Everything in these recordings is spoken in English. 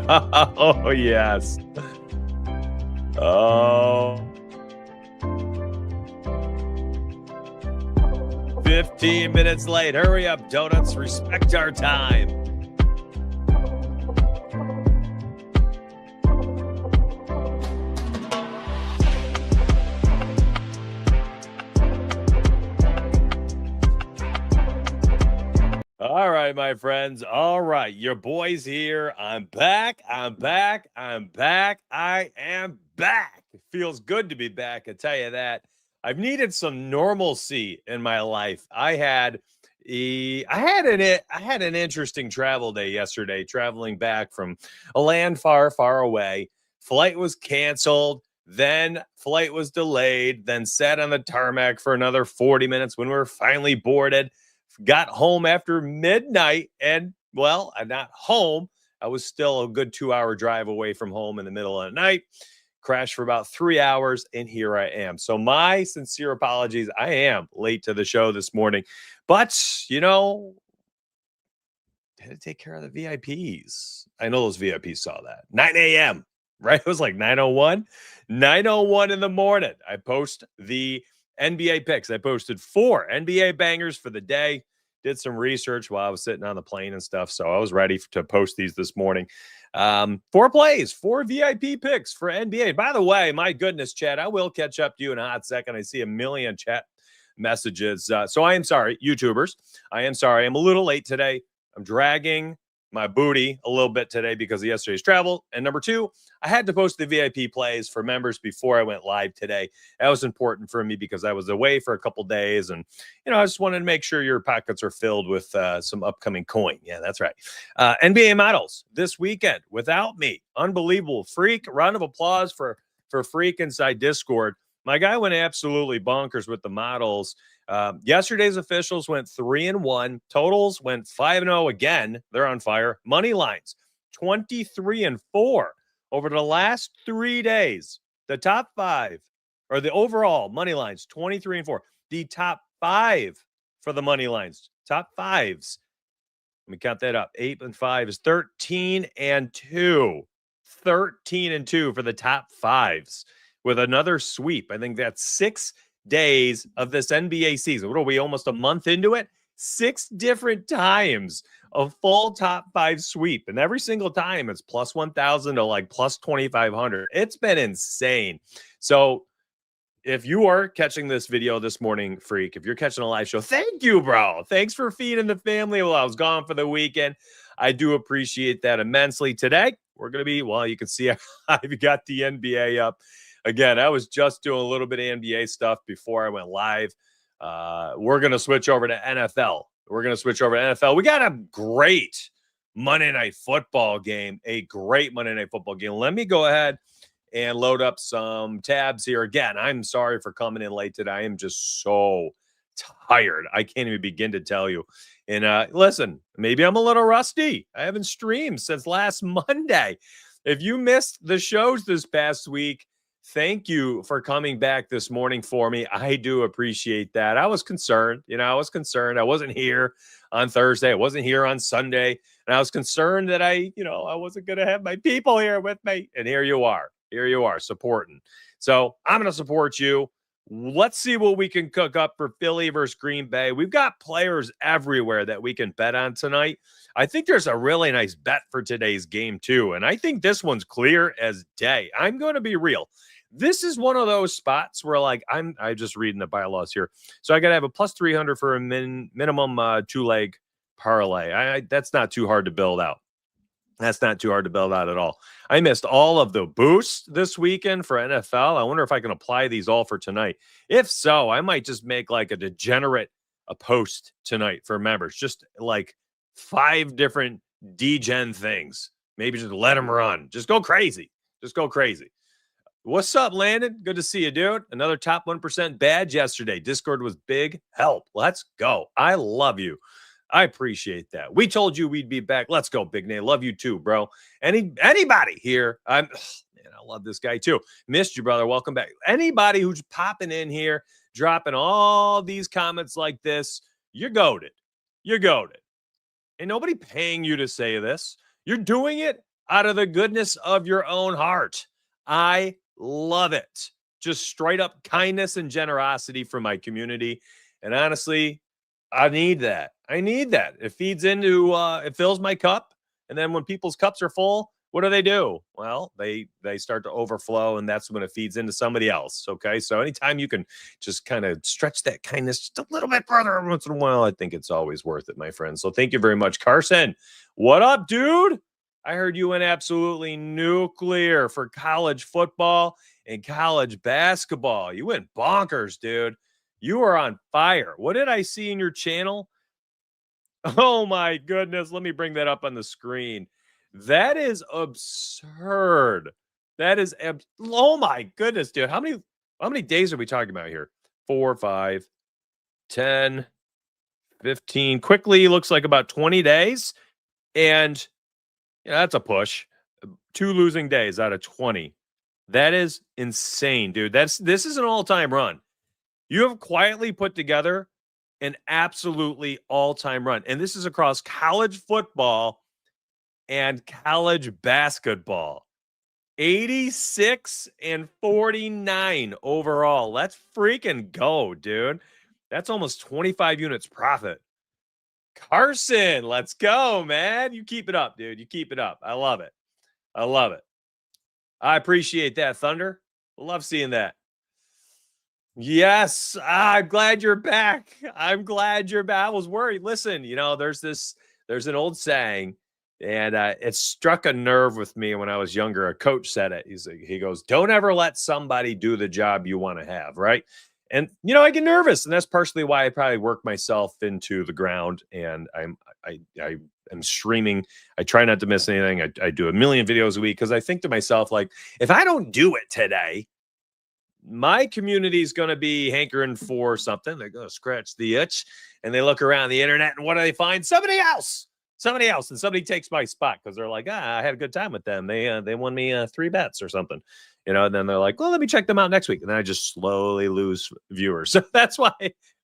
Oh, yes. Oh, 15 minutes late. Hurry up, donuts. Respect our time. All right, my friends. All right. Your boy's here. I'm back. I'm back. I'm back. I am back. It feels good to be back. I tell you that. I've needed some normalcy in my life. I had an interesting travel day yesterday, traveling back from a land far, far away. Flight was canceled. Then flight was delayed, then sat on the tarmac for another 40 minutes when we were finally boarded. Got home after midnight, and well, I'm not home. I was still a good 2 hour drive away from home in the middle of the night. Crashed for about 3 hours, and here I am. So, my sincere apologies. I am late to the show this morning, but had to take care of the VIPs. I know those VIPs saw that. 9 a.m., right? It was like 9:01. 9:01 in the morning. I post the NBA picks. I posted 4 NBA bangers for the day. Did some research while I was sitting on the plane and stuff. So I was ready to post these this morning. 4 plays, 4 VIP picks for NBA. By the way, my goodness, Chad, I will catch up to you in a hot second. I see a million chat messages. So I am sorry, YouTubers. I am sorry. I'm a little late today. I'm dragging my booty a little bit today because of yesterday's travel. And number two, I had to post the VIP plays for members before I went live today. That was important for me because I was away for a couple days. And, I just wanted to make sure your pockets are filled with some upcoming coin. Yeah, that's right. NBA models this weekend without me. Unbelievable. Freak. Round of applause for Freak inside Discord. My guy went absolutely bonkers with the models. Yesterday's officials went 3-1. Totals went 5-0 again. They're on fire. Money lines 23-4 over the last 3 days. The top five, or the overall money lines 23-4. The top five for the money lines, top fives. Let me count that up. 8 and 5 is 13-2. 13-2 for the top fives with another sweep. I think that's 6 days of this NBA season. What are we, almost a month into it? 6 different times of full top five sweep. And every single time it's plus 1,000 to like plus 2,500. It's been insane. So if you are catching this video this morning, Freak, if you're catching a live show, thank you, bro. Thanks for feeding the family while I was gone for the weekend. I do appreciate that immensely. Today, we're going to be, well, you can see I've got the NBA up. Again, I was just doing a little bit of NBA stuff before I went live. We're going to switch over to NFL. We got a great Monday Night Football game, Let me go ahead and load up some tabs here. Again, I'm sorry for coming in late today. I am just so tired. I can't even begin to tell you. And listen, maybe I'm a little rusty. I haven't streamed since last Monday. If you missed the shows this past week, thank you for coming back this morning for me. I do appreciate that. I was concerned. I wasn't here on Thursday. I wasn't here on Sunday. And I was concerned that I wasn't going to have my people here with me. And here you are. Supporting. So I'm going to support you. Let's see what we can cook up for Philly versus Green Bay. We've got players everywhere that we can bet on tonight. I think there's a really nice bet for today's game too. And I think this one's clear as day. I'm going to be real. This is one of those spots where I'm just reading the bylaws here. So I got to have a plus 300 for a minimum 2-leg parlay. That's not too hard to build out. That's not too hard to build out at all. I missed all of the boosts this weekend for NFL. I wonder if I can apply these all for tonight. If so, I might just make like a post tonight for members. Just like 5 different degen things. Maybe just let them run. Just go crazy. What's up, Landon? Good to see you, dude. Another top 1% badge yesterday. Discord was big help. Let's go. I love you. I appreciate that. We told you we'd be back. Let's go, Big Nate. Love you too, bro. Anybody here? I love this guy too. Missed you, brother. Welcome back. Anybody who's popping in here, dropping all these comments like this, you're goated. Ain't nobody paying you to say this. You're doing it out of the goodness of your own heart. I love it. Just straight up kindness and generosity from my community. And honestly, I need that. I need that. It feeds into it fills my cup. And then when people's cups are full, what do? Well, they start to overflow, and that's when it feeds into somebody else. Okay. So anytime you can just kind of stretch that kindness just a little bit further every once in a while, I think it's always worth it, my friend. So thank you very much. Carson, what up, dude? I heard you went absolutely nuclear for college football and college basketball. You went bonkers, dude. You are on fire. What did I see in your channel? Oh my goodness. Let me bring that up on the screen. That is absurd. That is oh my goodness, dude. How many days are we talking about here? 4, 5, 10, 15. Quickly looks like about 20 days. And yeah, that's a push. 2 losing days out of 20. That is insane, dude. This is an all-time run. You have quietly put together an absolutely all-time run. And this is across college football and college basketball. 86 and 49 overall. Let's freaking go, dude. That's almost 25 units profit. Carson, let's go, man. You keep it up, dude. You keep it up. I love it. I love it. I appreciate that, Thunder. Love seeing that. Yes, I'm glad you're back. I'm glad you're back. I was worried. Listen, there's an old saying, and it struck a nerve with me when I was younger. A coach said it. He goes, "Don't ever let somebody do the job you want to have," right? And I get nervous, and that's partially why I probably work myself into the ground. And I am streaming. I try not to miss anything. I do a million videos a week because I think to myself, like, if I don't do it today, my community is going to be hankering for something. They're going to scratch the itch, and they look around the internet, and what do they find? Somebody else, and somebody takes my spot because they're like, I had a good time with them. They won me 3 bets or something, and then they're like, well, let me check them out next week, and then I just slowly lose viewers. So that's why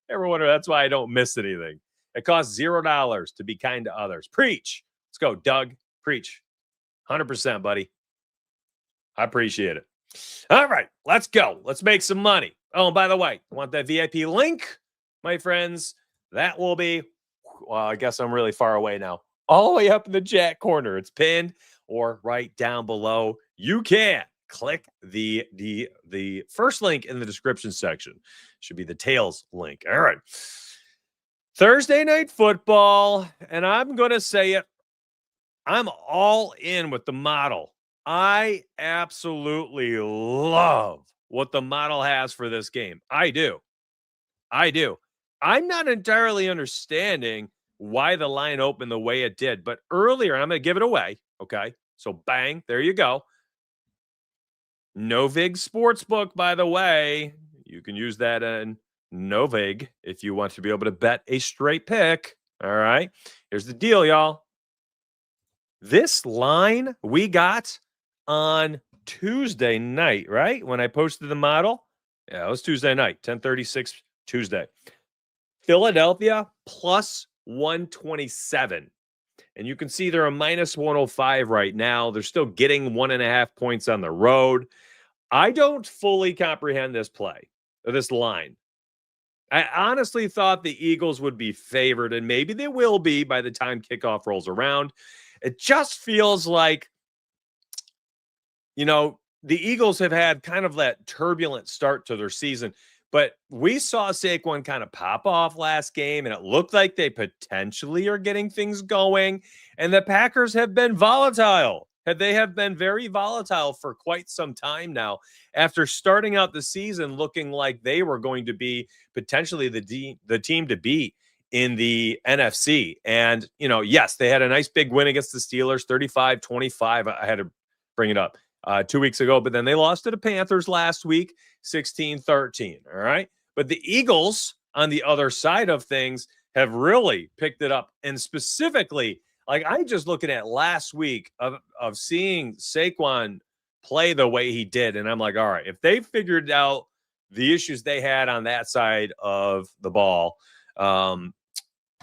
that's why I don't miss anything. It costs $0 to be kind to others. Preach. Let's go, Doug. Preach. 100%, buddy. I appreciate it. All right, let's go. Let's make some money. Oh, and by the way, want that VIP link, my friends? That will be, well, I guess I'm really far away now. All the way up in the chat corner. It's pinned or right down below. You can click the first link in the description section. Should be the Tails link. All right. Thursday night football, and I'm going to say it. I'm all in with the model. I absolutely love what the model has for this game. I do. I'm not entirely understanding why the line opened the way it did, but earlier, I'm going to give it away. Okay. So bang, there you go. Novig Sportsbook, by the way. You can use that in Novig if you want to be able to bet a straight pick. All right. Here's the deal, y'all. This line we got on Tuesday night, right? When I posted the model. Yeah, it was Tuesday night, 10:36 Tuesday. Philadelphia plus 127. And you can see they're a minus 105 right now. They're still getting 1.5 points on the road. I don't fully comprehend this play, or this line. I honestly thought the Eagles would be favored, and maybe they will be by the time kickoff rolls around. It just feels like, the Eagles have had kind of that turbulent start to their season, but we saw Saquon kind of pop off last game, and it looked like they potentially are getting things going, and the Packers have been volatile. They have been very volatile for quite some time now after starting out the season looking like they were going to be potentially the team to beat in the NFC. And, yes, they had a nice big win against the Steelers, 35-25. I had to bring it up 2 weeks ago, but then they lost to the Panthers last week, 16-13. All right. But the Eagles on the other side of things have really picked it up. And specifically, like, I'm just looking at last week of seeing Saquon play the way he did. And I'm like, all right, if they figured out the issues they had on that side of the ball,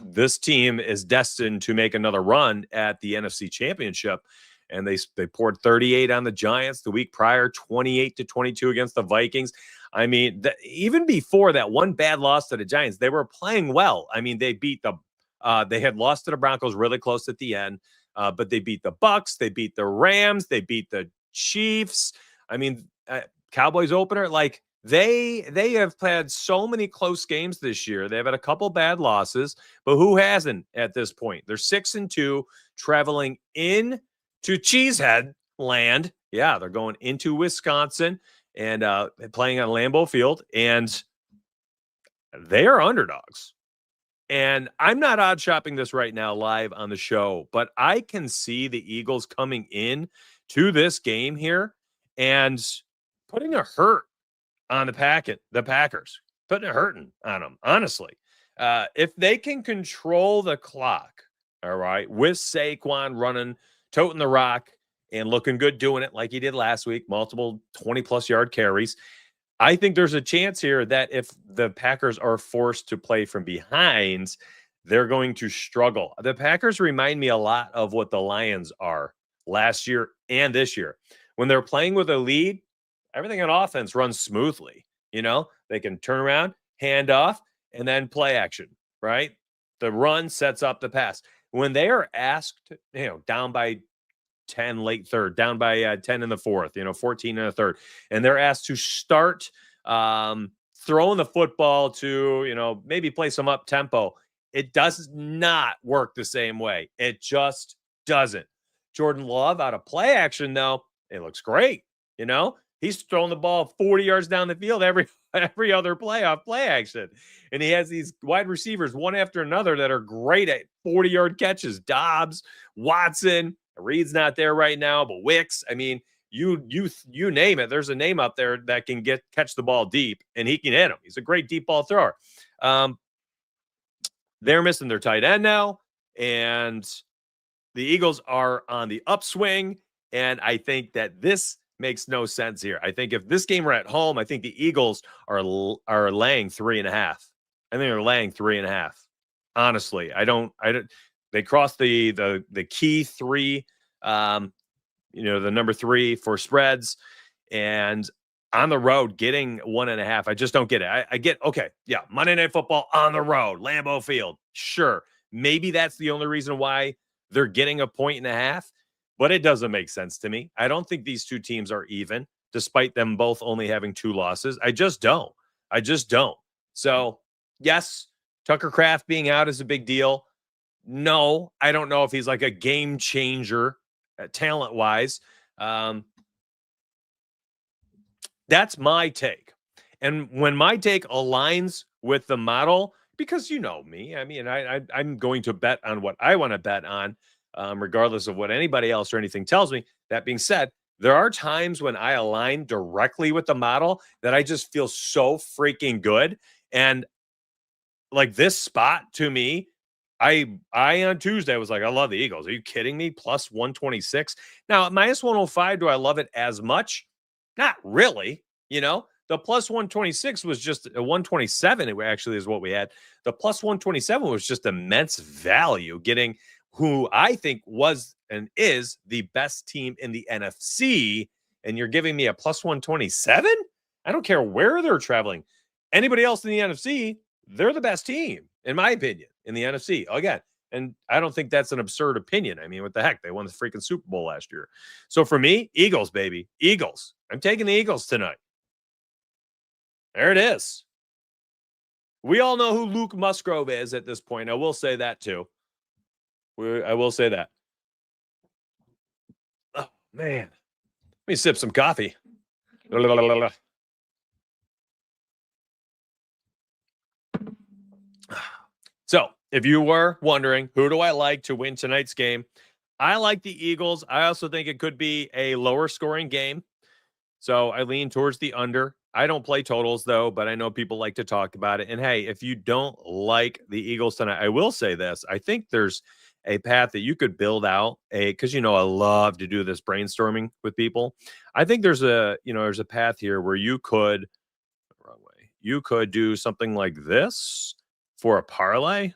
this team is destined to make another run at the NFC Championship. and they poured 38 on the Giants the week prior, 28-22 against the Vikings. I mean, even before that one bad loss to the Giants, they were playing well. I mean, they beat they had lost to the Broncos really close at the end, but they beat the Bucks, they beat the Rams, they beat the Chiefs. I mean, Cowboys opener, like they have had so many close games this year. They've had a couple bad losses, but who hasn't at this point? They're 6-2, traveling in to Cheesehead land. Yeah, they're going into Wisconsin and playing on Lambeau Field, and they are underdogs. And I'm not odd shopping this right now live on the show, but I can see the Eagles coming in to this game here and putting a hurt on the Packers, putting a hurting on them, honestly. If they can control the clock, all right, with Saquon running, toting the rock, and looking good doing it like he did last week, multiple 20-plus yard carries, I think there's a chance here that if the Packers are forced to play from behind, they're going to struggle. The Packers remind me a lot of what the Lions are last year and this year. When they're playing with a lead, everything on offense runs smoothly. You know, they can turn around, hand off, and then play action, right? The run sets up the pass. When they are asked, down by 10 late third, down by 10 in the fourth, 14 in the third, and they're asked to start throwing the football to, maybe play some up tempo, it does not work the same way. It just doesn't. Jordan Love out of play action, though, it looks great. He's throwing the ball 40 yards down the field every other play off play action. And he has these wide receivers one after another that are great at 40-yard catches. Dobbs, Watson, Reed's not there right now, but Wicks. I mean, you name it. There's a name up there that can catch the ball deep, and he can hit them. He's a great deep ball thrower. They're missing their tight end now, and the Eagles are on the upswing, and I think that this makes no sense here. I think if this game were at home, I think the Eagles are laying 3.5. I think they're laying 3.5. Honestly, I don't. They crossed the key 3, the number 3 for spreads, and on the road getting 1.5. I just don't get it. I get, okay, yeah, Monday Night Football on the road, Lambeau Field. Sure, maybe that's the only reason why they're getting 1.5. But it doesn't make sense to me. I don't think these two teams are even, despite them both only having 2 losses. I just don't. So, yes, Tucker Kraft being out is a big deal. No, I don't know if he's like a game changer talent-wise. That's my take. And when my take aligns with the model, because you know me, I mean, I'm going to bet on what I want to bet on. Regardless of what anybody else or anything tells me. That being said, there are times when I align directly with the model that I just feel so freaking good. And like this spot to me, I on Tuesday was like, I love the Eagles. Are you kidding me? Plus 126. Now at minus 105, do I love it as much? Not really. The plus 126 was just a 127. It actually is what we had. The plus 127 was just immense value, getting who I think was and is the best team in the NFC, and you're giving me a plus 127? I don't care where they're traveling. Anybody else in the NFC, they're the best team, in my opinion, in the NFC. Again, and I don't think that's an absurd opinion. I mean, what the heck? They won the freaking Super Bowl last year. So for me, Eagles, baby. Eagles. I'm taking the Eagles tonight. There it is. We all know who Luke Musgrove is at this point. I will say that, too. I will say that. Oh, man. Let me sip some coffee. So, if you were wondering, who do I like to win tonight's game? I like the Eagles. I also think it could be a lower scoring game. So, I lean towards the under. I don't play totals, though, but I know people like to talk about it. And hey, if you don't like the Eagles tonight, I will say this. I think there's a path that you could build out because I love to do this brainstorming with people. I think there's a path here where you could do something like this for a parlay.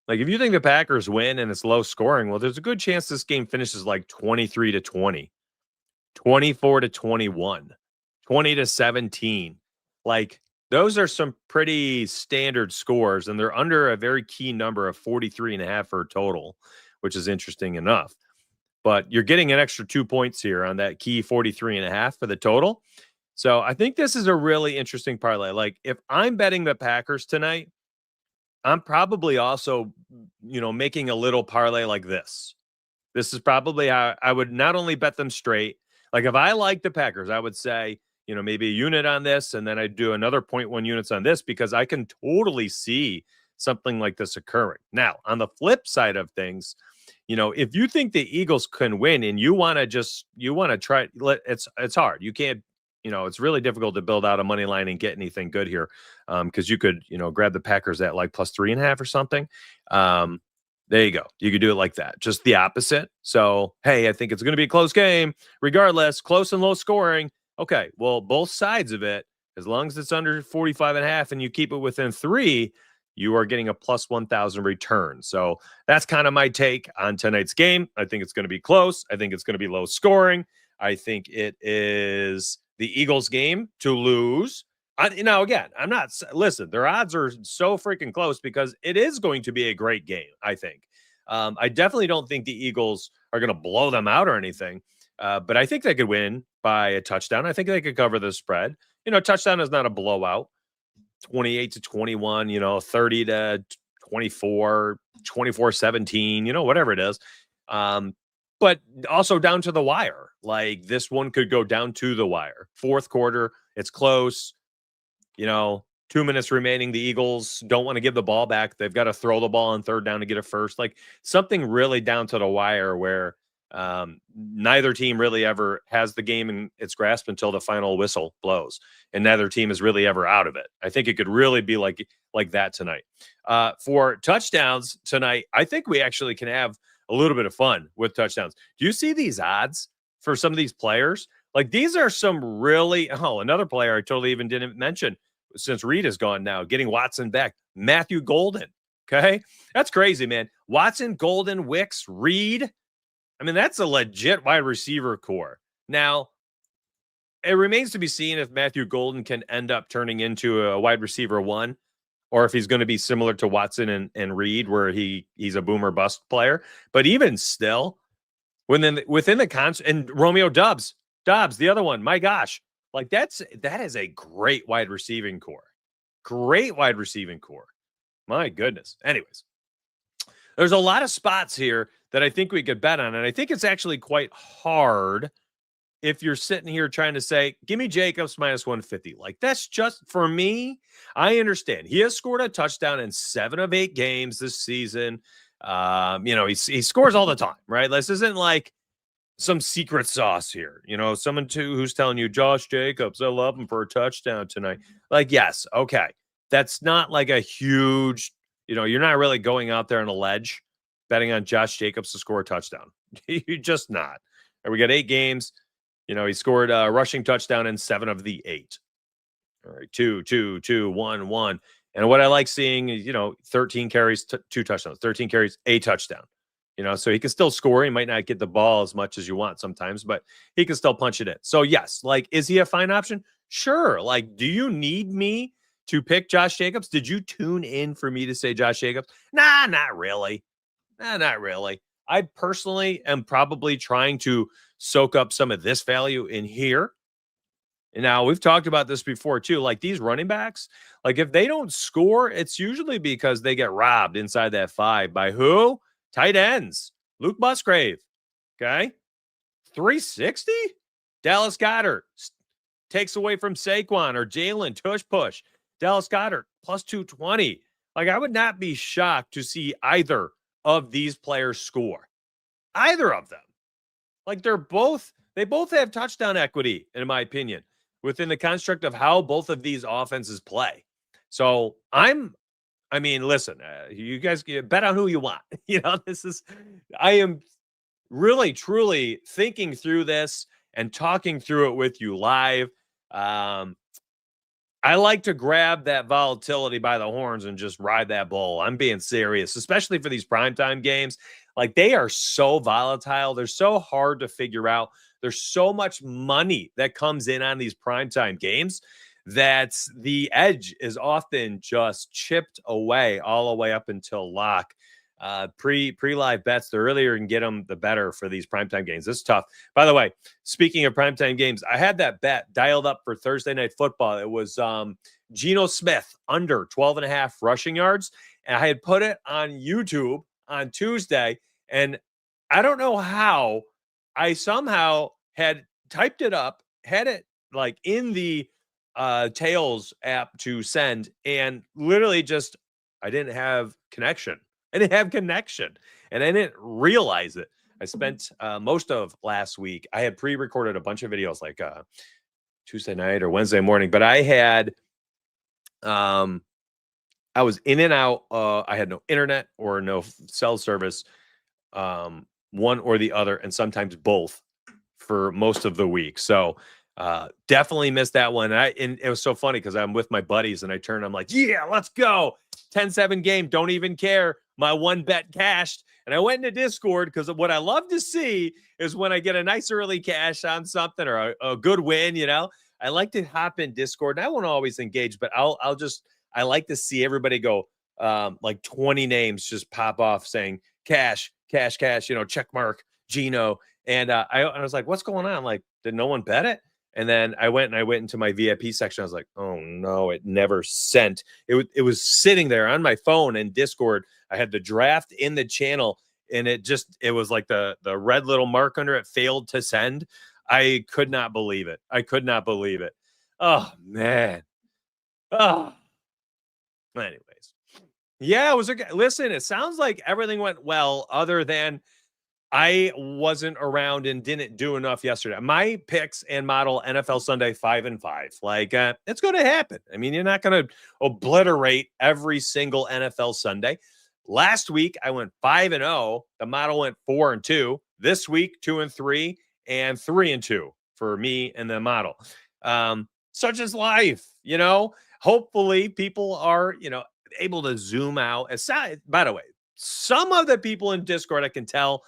Like, if you think the Packers win and it's low scoring, well, there's a good chance this game finishes like 23-20, 24-21, 20-17. Like, those are some pretty standard scores, and they're under a very key number of 43.5 for a total, which is interesting enough. But you're getting an extra 2 points here on that key 43.5 for the total. So I think this is a really interesting parlay. Like, if I'm betting the Packers tonight, I'm probably also, making a little parlay like this. This is probably how I would not only bet them straight. Like, if I like the Packers, I would say, maybe a unit on this, and then I do another 0.1 units on this, because I can totally see something like this occurring. Now, on the flip side of things, if you think the Eagles can win and you want to try, it's hard. You can't, it's really difficult to build out a money line and get anything good here. Because you could, grab the Packers at like +3.5 or something. There you go. You could do it like that. Just the opposite. So, hey, I think it's going to be a close game. Regardless, close and low scoring. Okay, well, both sides of it, as long as it's under 45.5 and you keep it within 3, you are getting a +1,000 return. So that's kind of my take on tonight's game. I think it's going to be close. I think it's going to be low scoring. I think it is the Eagles game to lose. Again, listen, their odds are so freaking close because it is going to be a great game, I think. I definitely don't think the Eagles are going to blow them out or anything, but I think they could win by a touchdown. I think they could cover the spread. Touchdown is not a blowout. 28-21, 30-24, 24-17, whatever it is. But also down to the wire. Like, this one could go down to the wire. Fourth quarter, it's close. 2 minutes remaining. The Eagles don't want to give the ball back. They've got to throw the ball on third down to get a first. Like, something really down to the wire where neither team really ever has the game in its grasp until the final whistle blows, and neither team is really ever out of it. I think it could really be like that tonight. For touchdowns tonight, I think we actually can have a little bit of fun with touchdowns. Do you see these odds for some of these players? Like, these are some really, another player I totally even didn't mention since Reed is gone now, getting Watson back, Matthew Golden. Okay. That's crazy, man. Watson, Golden, Wicks, Reed. I mean, that's a legit wide receiver core. Now, it remains to be seen if Matthew Golden can end up turning into a wide receiver 1, or if he's going to be similar to Watson and Reed, where he's a boomer bust player. But even still, within the and Romeo Dobbs, the other one, my gosh, like that is a great wide receiving core. Great wide receiving core. My goodness. Anyways, there's a lot of spots here that I think we could bet on, and I think it's actually quite hard if you're sitting here trying to say, give me Jacobs -150. Like, that's just, for me, I understand. He has scored a touchdown in 7 of 8 games this season. He scores all the time, right? This isn't like some secret sauce here. Someone who's telling you, Josh Jacobs, I love him for a touchdown tonight. Like, yes, okay. That's not like a huge, you're not really going out there on a ledge betting on Josh Jacobs to score a touchdown. You're just not. And we got 8 games. He scored a rushing touchdown in 7 of the 8. All right, 2, 2, 2, 1, 1. And what I like seeing is, 13 carries, 2 touchdowns, 13 carries, a touchdown. So he can still score. He might not get the ball as much as you want sometimes, but he can still punch it in. So yes, like, is he a fine option? Sure. Like, do you need me to pick Josh Jacobs? Did you tune in for me to say Josh Jacobs? Nah, not really. Not really. I personally am probably trying to soak up some of this value in here. And now, we've talked about this before too. Like, these running backs, like, if they don't score, it's usually because they get robbed inside that 5 by who? Tight ends. Luke Musgrave. Okay. 360? Dallas Goedert takes away from Saquon or Jalen tush push. Dallas Goedert +220. Like, I would not be shocked to see either of these players score. Either of them. Like, they both have touchdown equity, in my opinion, within the construct of how both of these offenses play. So listen, you guys bet on who you want. I am really, truly thinking through this and talking through it with you live. I like to grab that volatility by the horns and just ride that bull. I'm being serious, especially for these primetime games. Like, they are so volatile. They're so hard to figure out. There's so much money that comes in on these primetime games that the edge is often just chipped away all the way up until lock. Pre-live bets, the earlier you can get them, the better for these primetime games. This is tough. By the way, speaking of primetime games, I had that bet dialed up for Thursday Night Football. It was Geno Smith under 12.5 rushing yards. And I had put it on YouTube on Tuesday. And I don't know how I somehow had typed it up, had it like in the Tails app to send, and literally just, I didn't have connection. I didn't have connection, and I didn't realize it. I spent most of last week. I had pre-recorded a bunch of videos like Tuesday night or Wednesday morning, but I had, I was in and out. I had no internet or no cell service, one or the other, and sometimes both for most of the week. So definitely missed that one. And it was so funny because I'm with my buddies and I'm like, yeah, let's go. 10-7 game. Don't even care. My one bet cashed. And I went into Discord because what I love to see is when I get a nice early cash on something or a good win, I like to hop in Discord. And I won't always engage, but I like to see everybody go, like 20 names just pop off saying cash, check mark, Geno. And I was like, what's going on? Like, did no one bet it? And then I went into my VIP section. I was like, oh no, it never sent. It was sitting there on my phone in Discord. I had the draft in the channel, and it was like the red little mark under it failed to send. I could not believe it. Oh man. Oh. Anyways. Yeah, it was okay. Listen, it sounds like everything went well, other than I wasn't around and didn't do enough yesterday. My picks and model NFL Sunday 5-5. Like, it's going to happen. I mean, you're not going to obliterate every single NFL Sunday. Last week, I went 5-0. The model went 4-2. This week, 2-3 and 3-2 for me and the model. Such is life, Hopefully, people are, able to zoom out. By the way, some of the people in Discord, I can tell,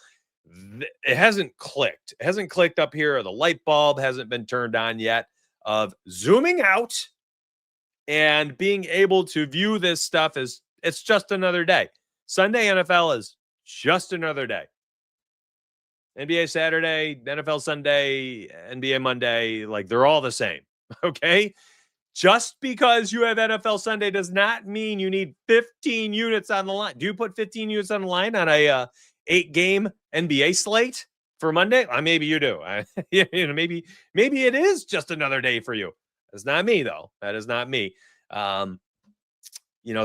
it hasn't clicked. It hasn't clicked up here, or the light bulb hasn't been turned on yet of zooming out and being able to view this stuff as it's just another day. Sunday NFL is just another day. NBA Saturday, NFL Sunday, NBA Monday, like they're all the same. Okay. Just because you have NFL Sunday does not mean you need 15 units on the line. Do you put 15 units on the line on a 8-game NBA slate for Monday? Maybe you do. Maybe it is just another day for you. That's not me, though. That is not me.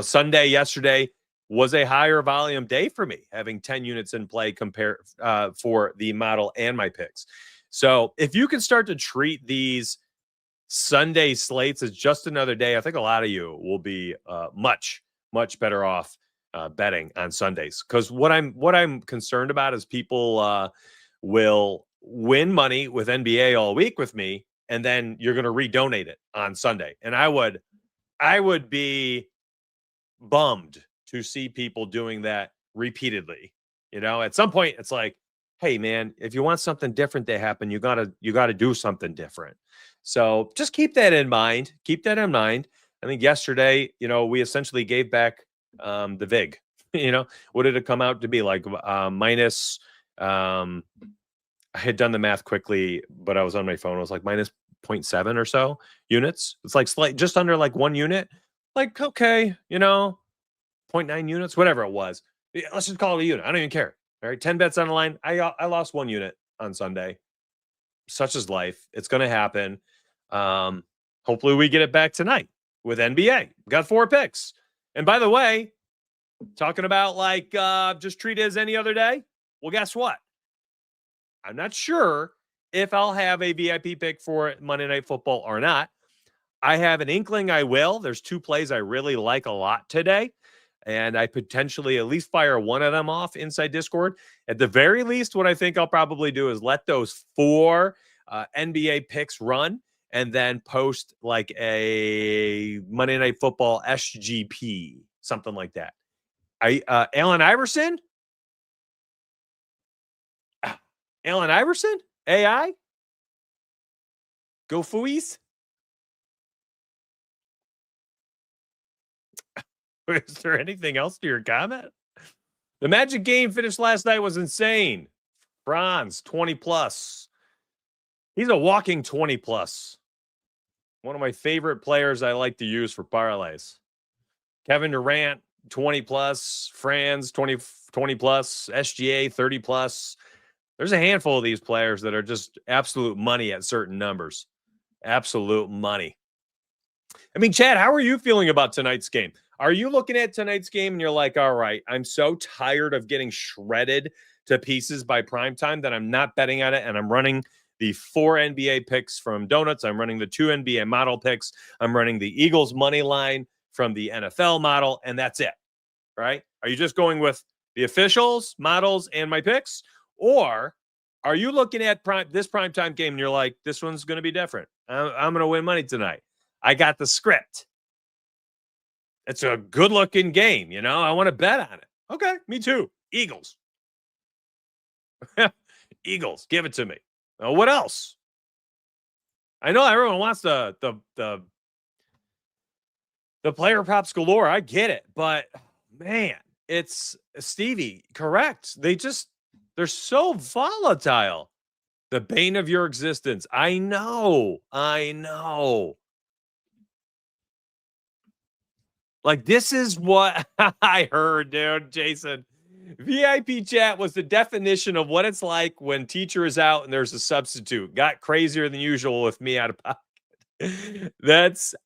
Sunday yesterday was a higher volume day for me, having 10 units in play for the model and my picks. So if you can start to treat these Sunday slates as just another day, I think a lot of you will be much, much better off betting on Sundays. Because what I'm concerned about is people will win money with NBA all week with me, and then you're going to redonate it on Sunday. And I would be bummed to see people doing that repeatedly. At some point, it's like, hey man, if you want something different to happen, you gotta do something different. So just keep that in mind. I think yesterday, we essentially gave back the VIG. What did it come out to be like? Minus, I had done the math quickly, but I was on my phone. It was like minus 0.7 or so units. It's like just under like 1 unit. Like, okay, 0.9 units, whatever it was. Let's just call it a unit. I don't even care. All right, 10 bets on the line. I lost 1 unit on Sunday. Such is life. It's going to happen. Hopefully we get it back tonight with NBA. We got 4 picks. And by the way, talking about like just treat it as any other day. Well, guess what? I'm not sure if I'll have a VIP pick for Monday Night Football or not. I have an inkling I will. There's 2 plays I really like a lot today. And I potentially at least fire one of them off inside Discord. At the very least, what I think I'll probably do is let those 4 NBA picks run. and then post like a Monday Night Football SGP, something like that. Allen Iverson? Allen Iverson? AI? Go Fuis? Is there anything else to your comment? The Magic game finished last night was insane. Bronze, 20 plus. He's a walking 20 plus. One of my favorite players I like to use for parlays. Kevin Durant, 20 plus. Franz, 20 plus. SGA, 30 plus. There's a handful of these players that are just absolute money at certain numbers. Absolute money. I mean, Chad, how are you feeling about tonight's game? Are you looking at tonight's game and you're like, all right, I'm so tired of getting shredded to pieces by primetime that I'm not betting on it, and I'm running the 4 NBA picks from Donuts. I'm running the 2 NBA model picks. I'm running the Eagles money line from the NFL model, and that's it, right? Are you just going with the officials, models, and my picks? Or are you looking at this primetime game and you're like, this one's going to be different. I'm going to win money tonight. I got the script. It's a good-looking game, you know? I want to bet on it. Okay, me too. Eagles. Eagles, give it to me. What else? I know everyone wants the player props galore. I get it, but man, it's Stevie, correct. They're so volatile. The bane of your existence. I know. Like, this is what I heard, dude, Jason. VIP chat was the definition of what it's like when teacher is out and there's a substitute. Got crazier than usual with me out of pocket.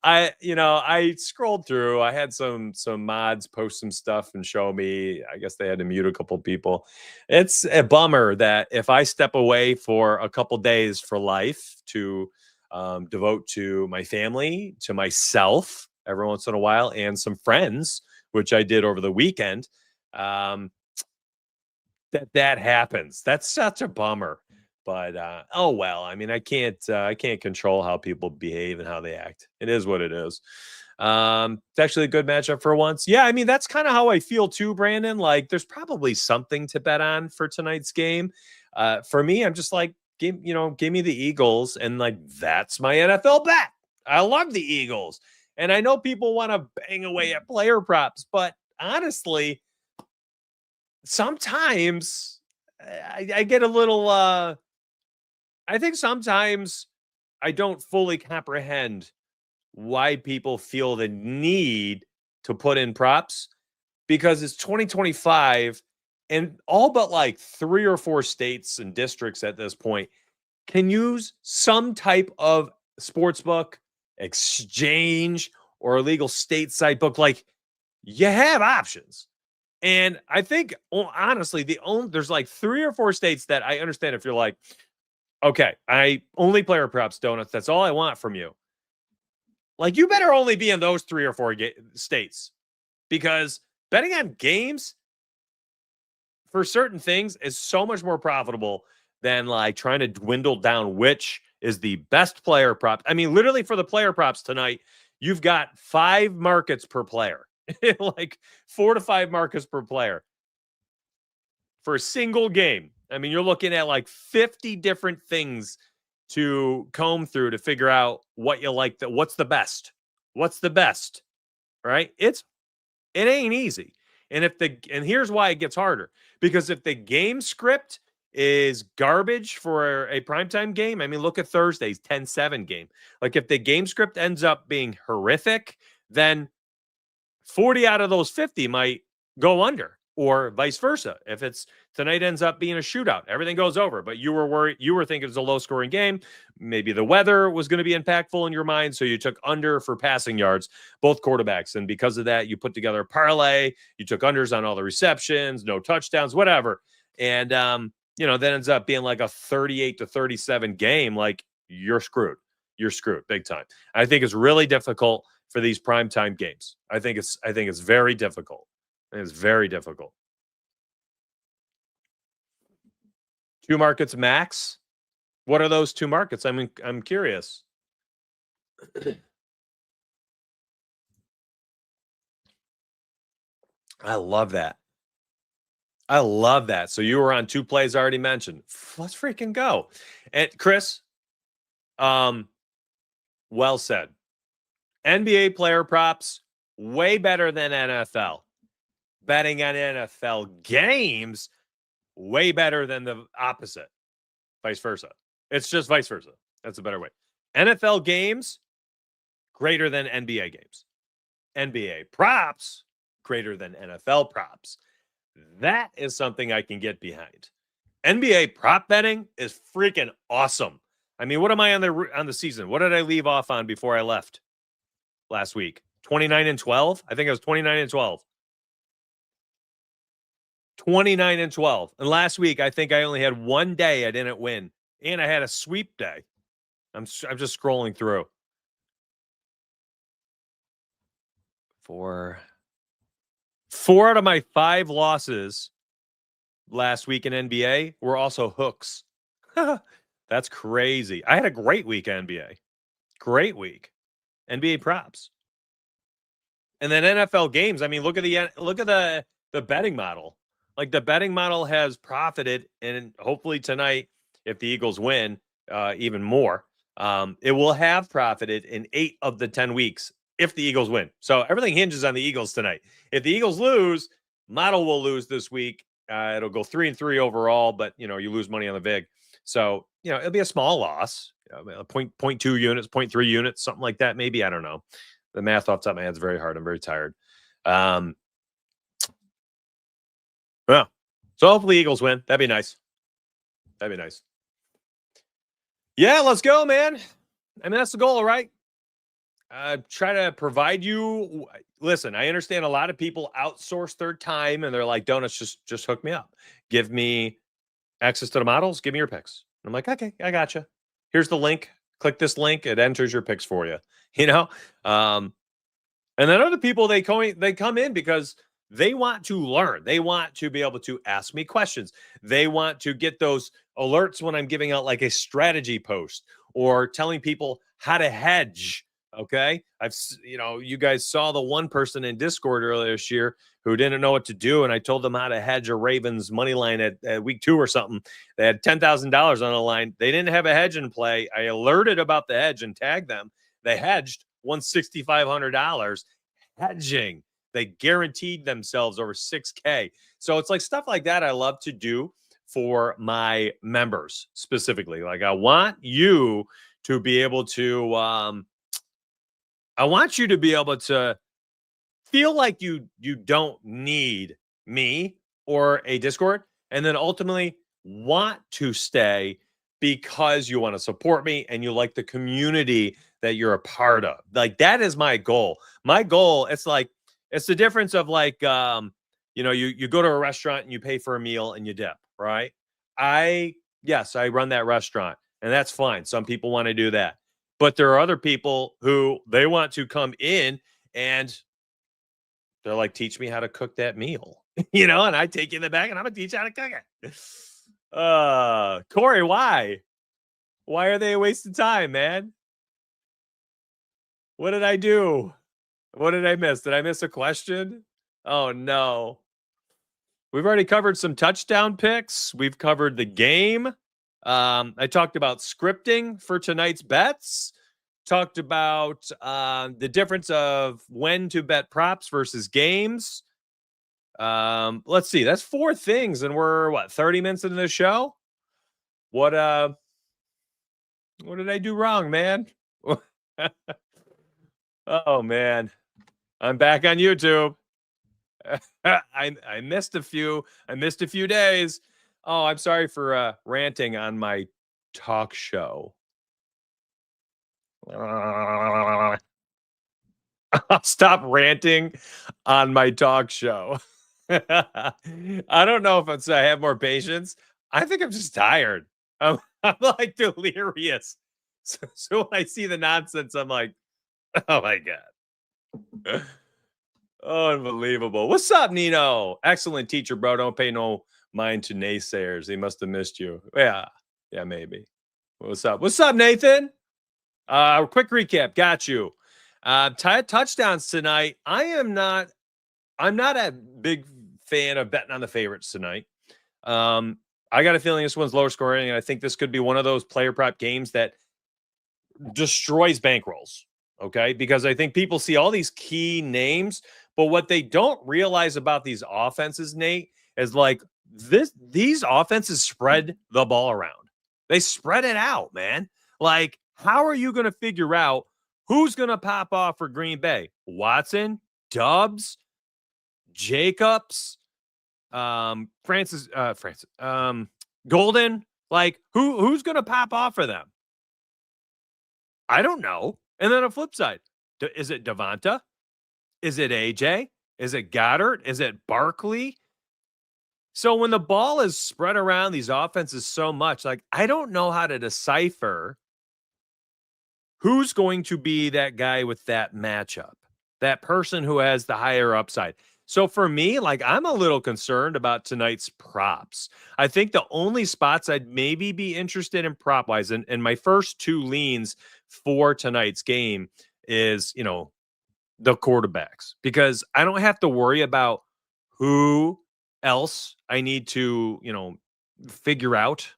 I scrolled through. I had some mods post some stuff and show me. I guess they had to mute a couple people. It's a bummer that if I step away for a couple days for life to devote to my family, to myself every once in a while, and some friends, which I did over the weekend, that happens. That's such a bummer. But oh well. I mean, I can't control how people behave and how they act. It is what it is. It's actually a good matchup for once. Yeah, I mean, that's kind of how I feel too, Brandon. Like, there's probably something to bet on for tonight's game. For me, I'm just like, give me the Eagles, and like that's my NFL bet. I love the Eagles, and I know people want to bang away at player props, but honestly, sometimes I get a little. I think sometimes I don't fully comprehend why people feel the need to put in props, because it's 2025 and all but like 3 or 4 states and districts at this point can use some type of sportsbook, exchange, or illegal stateside book. Like, you have options. And I think, honestly, there's like 3 or 4 states that I understand if you're like, okay, I only player props, Donuts. That's all I want from you. Like, you better only be in those 3 or 4 states, because betting on games for certain things is so much more profitable than like trying to dwindle down which is the best player prop. I mean, literally for the player props tonight, you've got 5 markets per player, like 4 to 5 markets per player for a single game. I mean, you're looking at like 50 different things to comb through to figure out what you like. What's the best? What's the best? Right? It ain't easy. And here's why it gets harder, because if the game script is garbage for a primetime game, I mean, look at Thursday's 10-7 game. Like, if the game script ends up being horrific, then 40 out of those 50 might go under, or vice versa. If it's tonight ends up being a shootout, everything goes over, but you were worried, you were thinking it's a low scoring game. Maybe the weather was going to be impactful in your mind, so you took under for passing yards, both quarterbacks. And because of that, you put together a parlay. You took unders on all the receptions, no touchdowns, whatever. And, that ends up being like a 38-37 game. Like, you're screwed. You're screwed big time. I think it's really difficult for these primetime games. I think it's very difficult. It's very difficult. 2 markets max. What are those 2 markets? I'm curious. I love that. I love that. So you were on 2 plays already mentioned. Let's freaking go. And Chris, um, well said. NBA player props, way better than NFL. Betting on NFL games, way better than the opposite. Vice versa. It's just vice versa. That's a better way. NFL games, greater than NBA games. NBA props, greater than NFL props. That is something I can get behind. NBA prop betting is freaking awesome. I mean, what am I on the season? What did I leave off on before I left last week? 29 and 12? I think it was 29 and 12. 29 and 12. And last week, I think I only had one day I didn't win. And I had a sweep day. I'm just scrolling through. Four out of my 5 losses last week in NBA were also hooks. That's crazy. I had a great week NBA. Great week. NBA props. And then NFL games. I mean, look at the betting model. Like the betting model has profited, and hopefully tonight, if the Eagles win, even more, it will have profited in 8 of the 10 weeks if the Eagles win. So everything hinges on the Eagles tonight. If the Eagles lose, model will lose this week. It'll go 3-3 overall, but you lose money on the VIG. So it'll be a small loss, 0.2 units, 0.3 units, something like that. Maybe, I don't know. The math off the top of my head is very hard. I'm very tired. Well, so hopefully Eagles win. That'd be nice. That'd be nice. Yeah, let's go, man. I mean, that's the goal, right? Try to provide you. Listen, I understand a lot of people outsource their time and they're like, Donuts, just hook me up. Give me access to the models. Give me your picks. And I'm like, okay, I gotcha. Here's the link. Click this link. It enters your picks for you. And then other people, they come in because they want to learn. They want to be able to ask me questions. They want to get those alerts when I'm giving out like a strategy post or telling people how to hedge. Okay. You guys saw the one person in Discord earlier this year who didn't know what to do. And I told them how to hedge a Ravens money line at week 2 or something. They had $10,000 on the line. They didn't have a hedge in play. I alerted about the hedge and tagged them. They hedged, won $6,500 hedging. They guaranteed themselves over 6K. So it's like stuff like that I love to do for my members specifically. Like I want you to be able to feel like you don't need me or a Discord, and then ultimately want to stay because you want to support me and you like the community that you're a part of. Like that is my goal. My goal, it's the difference of like you go to a restaurant and you pay for a meal and you dip, right? I run that restaurant and that's fine. Some people want to do that. But there are other people who they want to come in and they're like, teach me how to cook that meal, and I take you in the back and I'm gonna teach you how to cook it. Corey, why? Why are they a waste of time, man? What did I do? What did I miss? Did I miss a question? Oh no. We've already covered some touchdown picks. We've covered the game. I talked about scripting for tonight's bets. Talked about the difference of when to bet props versus games. Let's see. That's 4 things, and we're 30 minutes into the show? What did I do wrong, man? Oh man. I'm back on YouTube. I missed a few. I missed a few days. Oh, I'm sorry for ranting on my talk show. I'll stop ranting on my talk show. I don't know if I have more patience. I think I'm just tired. I'm like delirious. So when I see the nonsense, I'm like, oh my God. Oh, unbelievable. What's up, Nino? Excellent teacher, bro. Don't pay no mind to naysayers. They must have missed you. Yeah, maybe. What's up? What's up, Nathan? Quick recap. Got you. Touchdowns tonight. I'm not a big fan of betting on the favorites tonight. I got a feeling this one's lower scoring, and I think this could be one of those player prop games that destroys bankrolls. Okay, because I think people see all these key names, but what they don't realize about these offenses, Nate, is like these offenses spread the ball around. They spread it out, man. Like, how are you going to figure out who's going to pop off for Green Bay? Watson, Dobbs, Jacobs, Golden. Like, who's going to pop off for them? I don't know. And then on the flip side, is it Devonta? Is it AJ? Is it Goddard? Is it Barkley? So when the ball is spread around these offenses so much, like, I don't know how to decipher who's going to be that guy with that matchup, that person who has the higher upside. So for me, like, I'm a little concerned about tonight's props. I think the only spots I'd maybe be interested in prop wise, and my first two leans for tonight's game is, the quarterbacks, because I don't have to worry about who else I need to, figure out.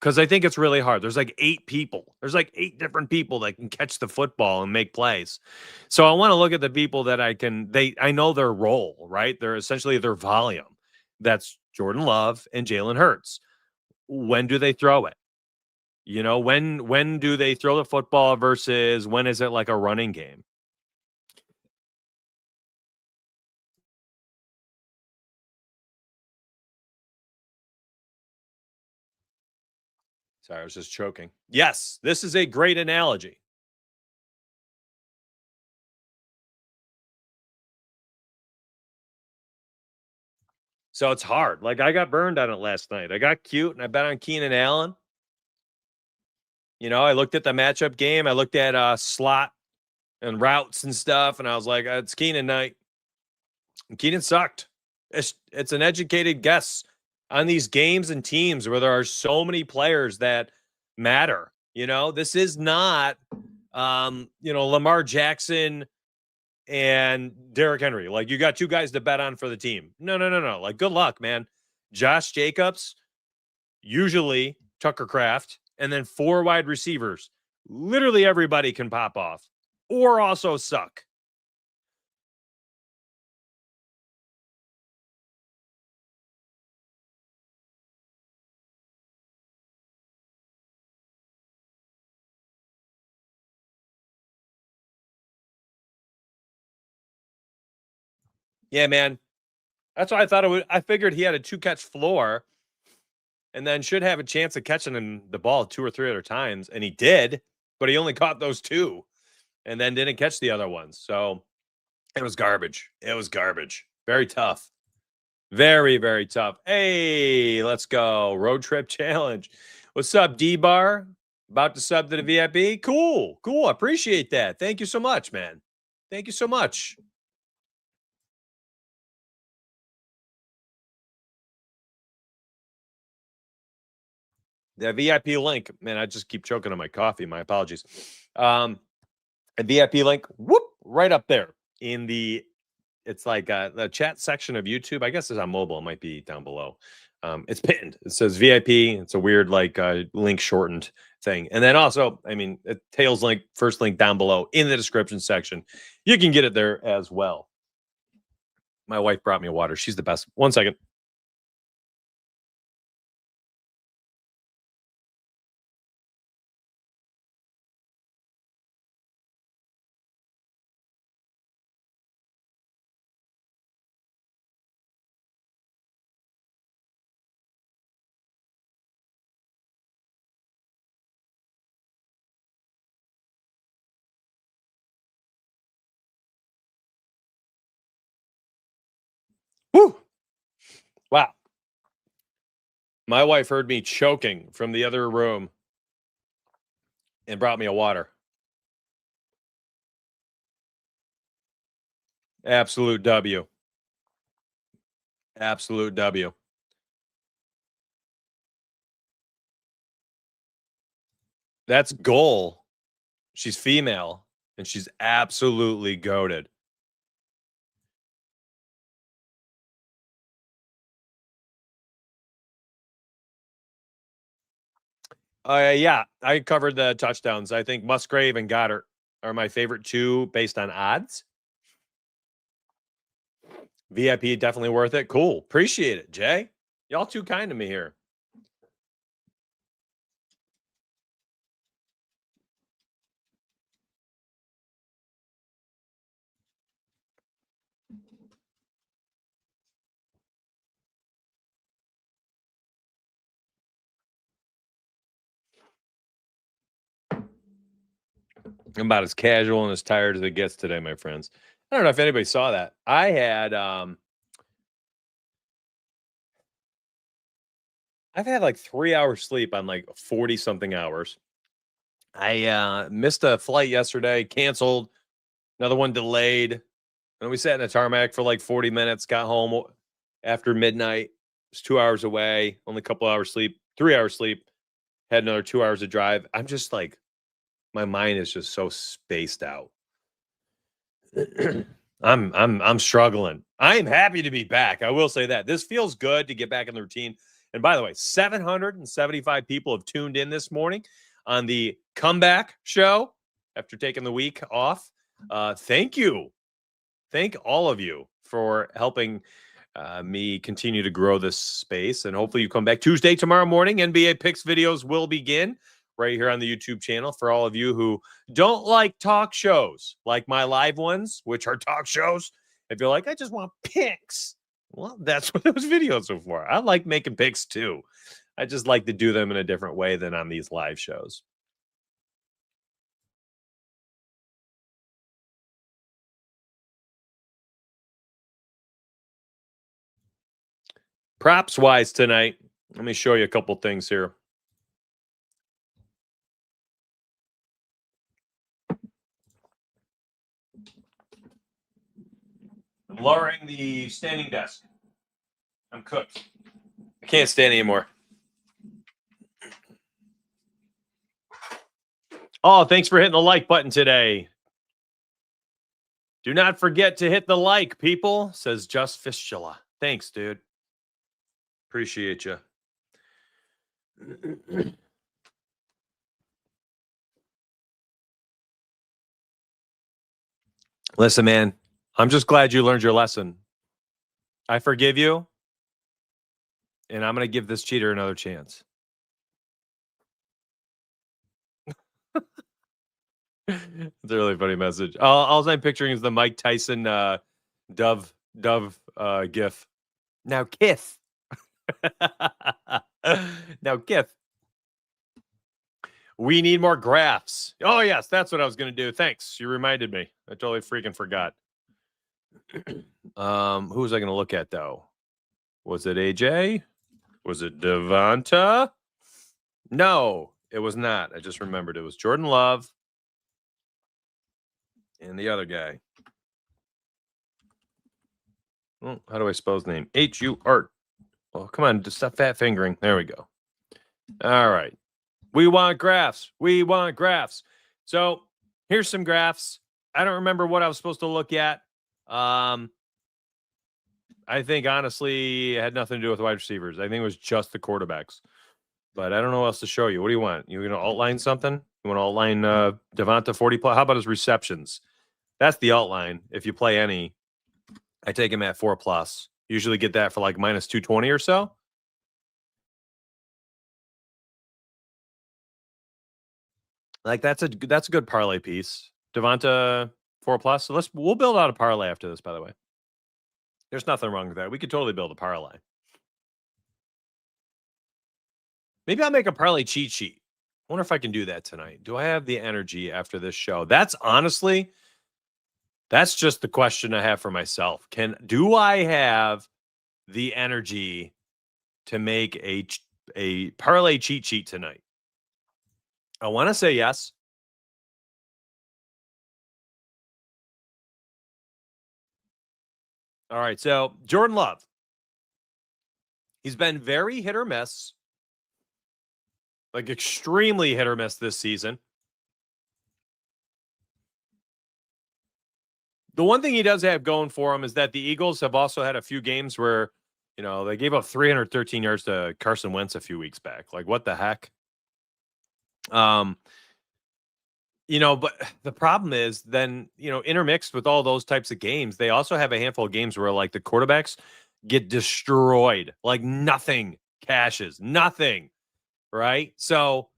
Because I think it's really hard. There's like 8 people. There's like 8 different people that can catch the football and make plays. So I want to look at the people that I know their role, right? They're essentially their volume. That's Jordan Love and Jalen Hurts. When do they throw it? When do they throw the football versus when is it like a running game? Sorry, I was just choking. Yes, this is a great analogy. So it's hard. Like, I got burned on it last night. I got cute and I bet on Keenan Allen. I looked at the matchup game. I looked at slot and routes and stuff, and I was like, it's Keenan night. And Keenan sucked. It's an educated guess on these games and teams where there are so many players that matter. This is not Lamar Jackson and Derrick Henry. Like, you got 2 guys to bet on for the team. No. Like, good luck, man. Josh Jacobs, usually Tucker Kraft, and then 4 wide receivers. Literally everybody can pop off or also suck. Yeah, man. That's why I thought I figured he had a 2-catch floor and then should have a chance of catching the ball 2 or 3 other times. And he did, but he only caught those 2 and then didn't catch the other ones. So it was garbage. It was garbage. Very tough. Very, very tough. Hey, let's go. Road trip challenge. What's up, D-Bar? About to sub to the VIP? Cool. Cool. Appreciate that. Thank you so much, man. Thank you so much. The VIP link, man, I just keep choking on my coffee. My apologies. A VIP link, whoop, right up there in it's like the chat section of YouTube. I guess it's on mobile. It might be down below. It's pinned. It says VIP. It's a weird link shortened thing. And then also, Tails link, first link down below in the description section. You can get it there as well. My wife brought me water. She's the best. 1 second. Woo! Wow. My wife heard me choking from the other room and brought me a water. Absolute W. Absolute W. That's Goal. She's female, and she's absolutely goated. Yeah, I covered the touchdowns. I think Musgrave and Goddard are my favorite two based on odds. VIP definitely worth it. Cool. Appreciate it, Jay. Y'all too kind to me here. I'm about as casual and as tired as it gets today, my friends. I don't know if anybody saw that. I had I've had like 3 hours sleep on like 40 something hours. I missed a flight yesterday, canceled, another one delayed. And we sat in a tarmac for like 40 minutes, got home after midnight. It's 2 hours away, only a couple hours sleep, 3 hours sleep, had another 2 hours of drive. I'm just like, my mind is just so spaced out. I'm struggling. I am happy to be back. I will say that. This feels good to get back in the routine. And by the way, 775 people have tuned in this morning on the comeback show after taking the week off. Thank you. Thank all of you for helping me continue to grow this space. And hopefully you come back Tuesday, tomorrow morning. NBA Picks videos will begin right here on the YouTube channel for all of you who don't like talk shows like my live ones, which are talk shows. If you're like, I just want picks, well, that's what those videos are for. I like making picks too. I just like to do them in a different way than on these live shows. Props wise tonight, let me show you a couple things here. I'm lowering the standing desk. I'm cooked. I can't stand anymore. Oh, thanks for hitting the like button today. Do not forget to hit the like, people, says Just Fistula. Thanks, dude. Appreciate you. Listen, man, I'm just glad you learned your lesson. I forgive you, and I'm going to give this cheater another chance. It's a really funny message. All I'm picturing is the Mike Tyson Dove gif. Now, Kith. Now, Kith. We need more graphs. Oh, yes, that's what I was going to do. Thanks. You reminded me. I totally freaking forgot. Who was I going to look at, though? Was it AJ? Was it Devonta? No, it was not. I just remembered it was Jordan Love and the other guy. Oh, how do I spell his name? H-U-R. Oh, come on. Just stop fat fingering. There we go. All right. We want graphs. We want graphs. So here's some graphs. I don't remember what I was supposed to look at. I think, honestly, it had nothing to do with wide receivers. I think it was just the quarterbacks. But I don't know what else to show you. What do you want? You going to outline something? You want to outline Devonta 40 plus? How about his receptions? That's the outline. If you play any, I take him at 4 plus. Usually get that for like minus 220 or so. Like that's a good parlay piece. Devonta 4 plus. So we'll build out a parlay after this, by the way. There's nothing wrong with that. We could totally build a parlay. Maybe I'll make a parlay cheat sheet. I wonder if I can do that tonight. Do I have the energy after this show? That's just the question I have for myself. Do I have the energy to make a parlay cheat sheet tonight? I want to say yes. All right. So Jordan Love, he's been very hit or miss, like extremely hit or miss this season. The one thing he does have going for him is that the Eagles have also had a few games where, they gave up 313 yards to Carson Wentz a few weeks back. Like, what the heck? But the problem is then, intermixed with all those types of games, they also have a handful of games where like the quarterbacks get destroyed, like nothing cashes, nothing. Right. So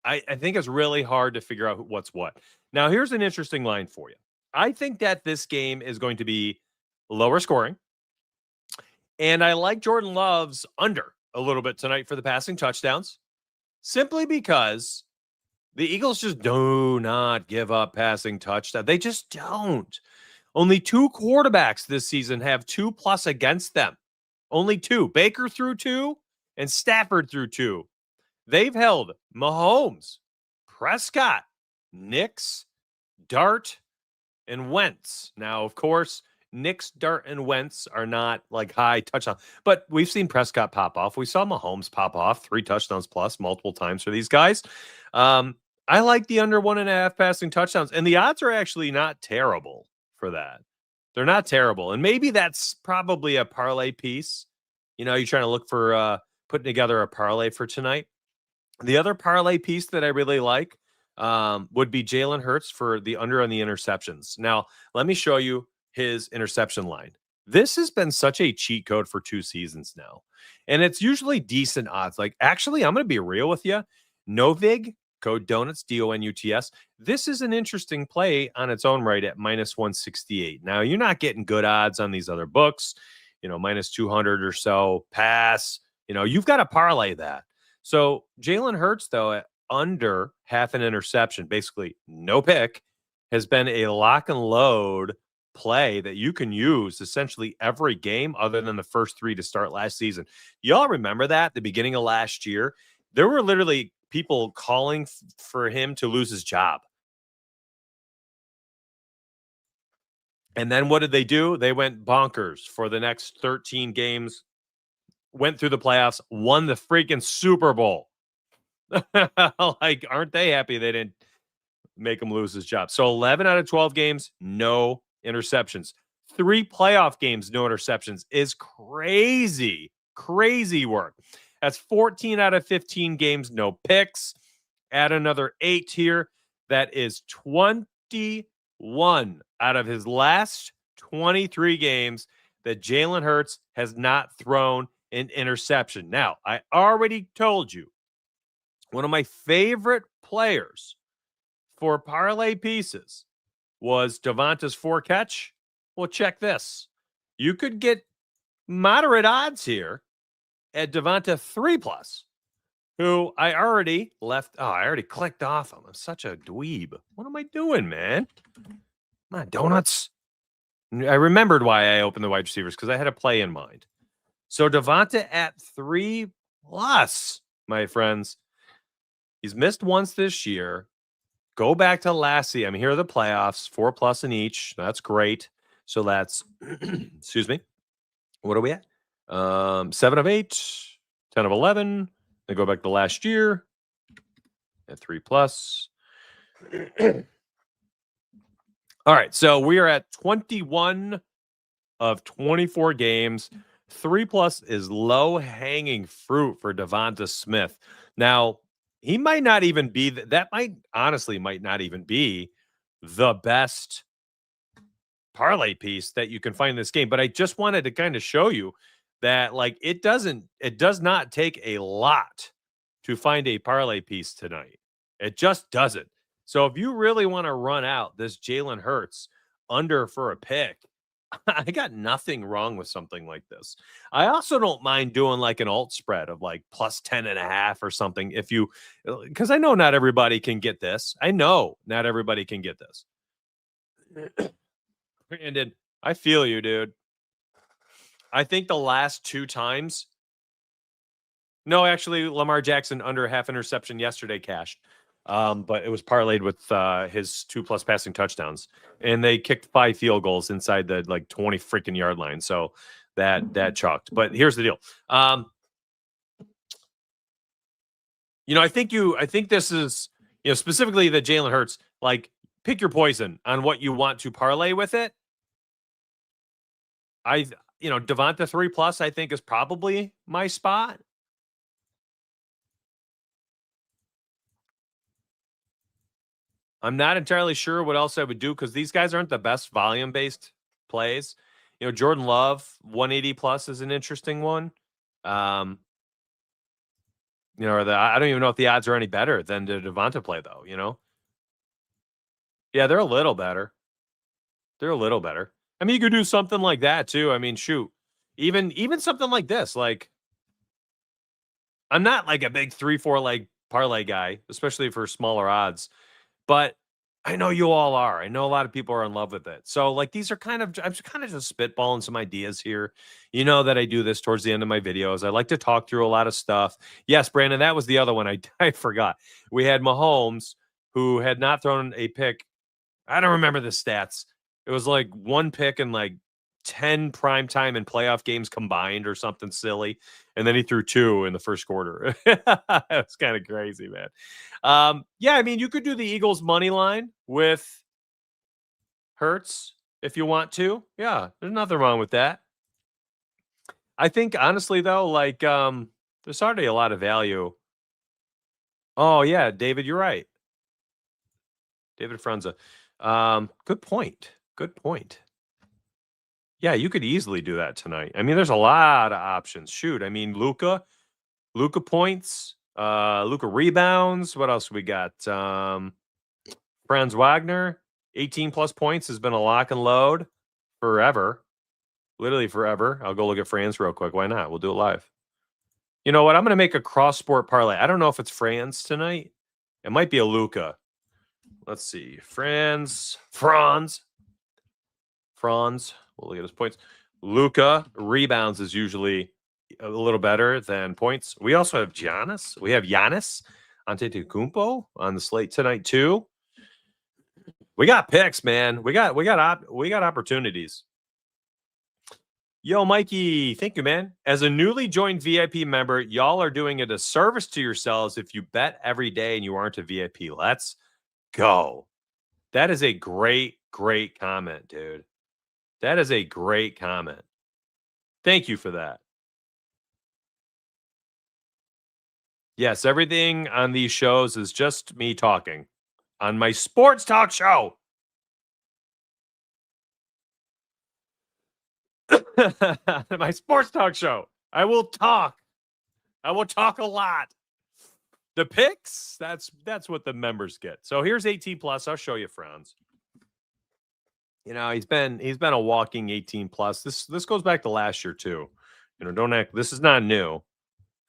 I think it's really hard to figure out what's what. Now, here's an interesting line for you. I think that this game is going to be lower scoring. And I like Jordan Love's under a little bit tonight for the passing touchdowns, simply because the Eagles just do not give up passing touchdowns. They just don't. Only 2 quarterbacks this season have 2+ against them. Only 2. Baker threw 2 and Stafford threw 2. They've held Mahomes, Prescott, Nix, Dart, and Wentz. Now, of course, Nix, Dart, and Wentz are not like high touchdown, but we've seen Prescott pop off. We saw Mahomes pop off 3 touchdowns plus multiple times for these guys. I like the under 1.5 passing touchdowns, and the odds are actually not terrible for that. They're not terrible, and maybe that's probably a parlay piece. You're trying to look for putting together a parlay for tonight. The other parlay piece that I really like would be Jalen Hurts for the under on the interceptions. Now, let me show you his interception line. This has been such a cheat code for 2 seasons now, and it's usually decent odds. Like, actually, I'm going to be real with you. Novig, code Donuts, DONUTS. This is an interesting play on its own right at -168. Now, you're not getting good odds on these other books, -200 or so pass. You've got to parlay that. So Jalen Hurts, though, at under half an interception, basically no pick, has been a lock and load play that you can use essentially every game other than the first 3 to start last season. Y'all remember that at the beginning of last year? There were literally people calling for him to lose his job. And then what did they do? They went bonkers for the next 13 games, went through the playoffs, won the freaking Super Bowl. Like, aren't they happy they didn't make him lose his job? So 11 out of 12 games, no interceptions. 3 playoff games, no interceptions is crazy, crazy work. That's 14 out of 15 games, no picks. Add another 8 here. That is 21 out of his last 23 games that Jalen Hurts has not thrown an interception. Now, I already told you, one of my favorite players for parlay pieces was Devonta's 4 catch. Well, check this. You could get moderate odds here at Devonta 3+, who I already left. Oh, I already clicked off him. I'm such a dweeb. What am I doing, man? My donuts. I remembered why I opened the wide receivers, because I had a play in mind. So Devonta at 3+, my friends. He's missed once this year. Go back to last season. I mean, here are the playoffs, 4+ in each. That's great. So that's, excuse me. What are we at? 7 of 8, 10 of 11. They go back to last year at 3+. All right. So we are at 21 of 24 games. 3+ is low hanging fruit for Devonta Smith. Now, he might not even be that might not even be the best parlay piece that you can find in this game. But I just wanted to kind of show you that, like, it does not take a lot to find a parlay piece tonight. It just doesn't. So if you really want to run out this Jalen Hurts under for a pick, I got nothing wrong with something like this. I also don't mind doing like an alt spread of like +10.5 or something. Because I know not everybody can get this. Brandon, I feel you, dude. I think the last 2 times. No, actually, Lamar Jackson under half interception yesterday cashed. But it was parlayed with his 2+ passing touchdowns, and they kicked 5 field goals inside the 20 freaking yard line. So that chalked. But here's the deal. I think this is, specifically the Jalen Hurts, like, pick your poison on what you want to parlay with it. Devonta 3+ I think is probably my spot. I'm not entirely sure what else I would do because these guys aren't the best volume based plays. Jordan Love 180+ is an interesting one. Or I don't even know if the odds are any better than the Devonta play though. Yeah, they're a little better. They're a little better. I mean, you could do something like that too. I mean, shoot, even something like this. Like, I'm not like a big 3-4 leg parlay guy, especially for smaller odds. But I know you all are. I know a lot of people are in love with it. So, like, these are I'm kind of just spitballing some ideas here. You know that I do this towards the end of my videos. I like to talk through a lot of stuff. Yes, Brandon, that was the other one I forgot. We had Mahomes, who had not thrown a pick. I don't remember the stats. It was like one pick in like 10 primetime and playoff games combined or something silly. And then he threw 2 in the first quarter. That's kind of crazy, man. Yeah, I mean, you could do the Eagles money line with Hurts if you want to. Yeah, there's nothing wrong with that. I think honestly though, like there's already a lot of value. Oh yeah, David, you're right. David Franza. Good point. Good point. Yeah, you could easily do that tonight. I mean, there's a lot of options. Shoot, I mean, Luca points, Luca rebounds. What else we got? Franz Wagner, 18+ points has been a lock and load forever. Literally forever. I'll go look at Franz real quick. Why not? We'll do it live. You know what? I'm going to make a cross sport parlay. I don't know if it's Franz tonight. It might be a Luca. Let's see. Franz. We'll look at his points. Luca rebounds is usually a little better than points. We also have Giannis. We have Giannis Antetokounmpo on the slate tonight too. We got picks, man. We got opportunities. Yo, Mikey, thank you, man. As a newly joined VIP member, y'all are doing a disservice to yourselves if you bet every day and you aren't a VIP. Let's go. That is a great, great comment, dude. That is a great comment. Thank you for that. Yes, everything on these shows is just me talking on my sports talk show. My sports talk show. I will talk. I will talk a lot. The picks, that's what the members get. So here's 18+. I'll show you, Franz. He's been a walking 18+. This goes back to last year too. Don't act. This is not new.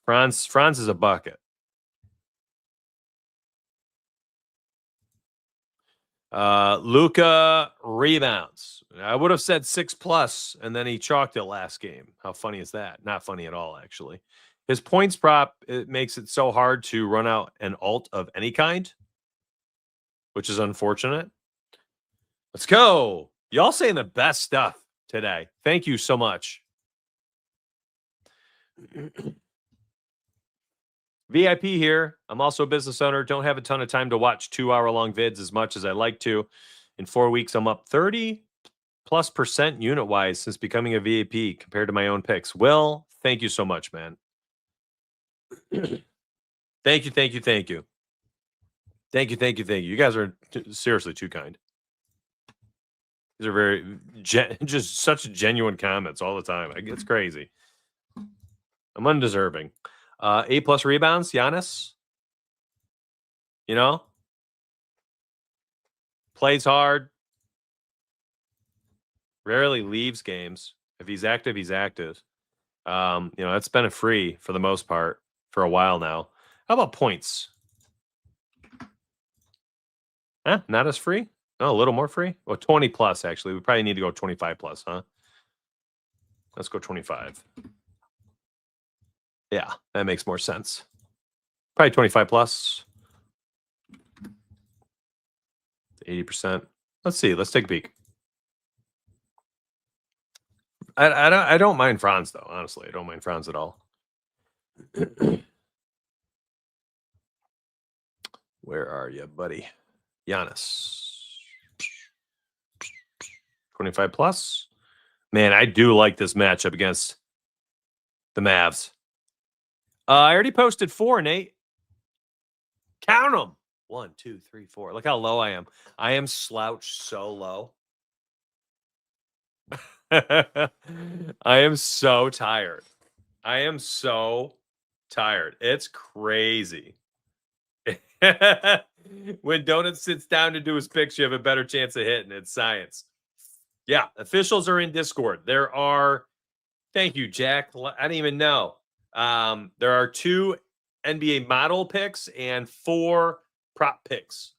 Franz is a bucket. Luca rebounds. I would have said 6+, and then he chalked it last game. How funny is that? Not funny at all, actually. His points prop, it makes it so hard to run out an alt of any kind, which is unfortunate. Let's go. Y'all saying the best stuff today. Thank you so much. VIP here. I'm also a business owner. Don't have a ton of time to watch 2-hour-long vids as much as I like to. In 4 weeks, I'm up 30+% unit-wise since becoming a VIP compared to my own picks. Will, thank you so much, man. Thank you. Thank you. You guys are seriously too kind. These are very just such genuine comments all the time. It's crazy. I'm undeserving. A+ rebounds, Giannis. Plays hard. Rarely leaves games. If he's active, he's active. That's been a free for the most part for a while now. How about points? Not as free? No, a little more free? Well, 20+, actually. We probably need to go 25+, huh? Let's go 25. Yeah, that makes more sense. Probably 25+. 80%. Let's see. Let's take a peek. I don't mind Franz, though, honestly. I don't mind Franz at all. Where are you, buddy? Giannis. 25 plus. Man, I do like this matchup against the Mavs. I already posted 4, Nate. Count them. 1, 2, 3, 4. Look how low I am. I am slouched so low. I am so tired. I am so tired. It's crazy. When Donut sits down to do his picks, you have a better chance of hitting. It's science. Yeah, officials are in Discord. There are, thank you, Jack. I didn't even know. There are 2 NBA model picks and 4 prop picks